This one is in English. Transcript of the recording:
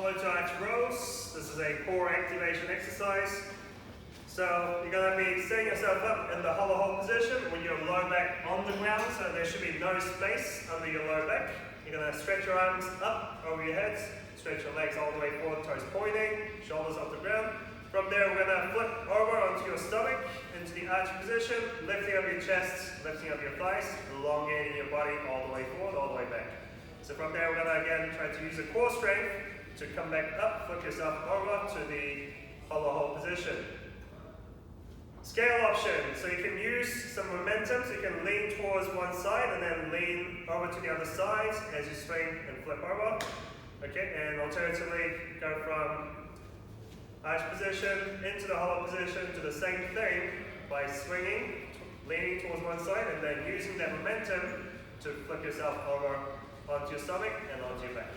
hollow to arch rows. This is a core activation exercise. So you're going to be setting yourself up in the hollow hold position with your low back on the ground, so there should be no space under your low back. You're going to stretch your arms up over your head, stretch your legs all the way forward, toes pointing, shoulders off the ground. From there, we're going to flip over onto your stomach, into the arch position, lifting up your chest, lifting up your thighs, elongating your body all the way forward, all the way back. So from there, we're going to again try to use the core strength to come back up, flip yourself over to the hollow hold position. Scale option, so you can use some momentum, so you can lean towards one side and then lean over to the other side as you swing and flip over. Okay, and alternatively, go from arch position into the hollow position to the same thing by swinging, leaning towards one side and then using that momentum to flip yourself over onto your stomach and onto your back.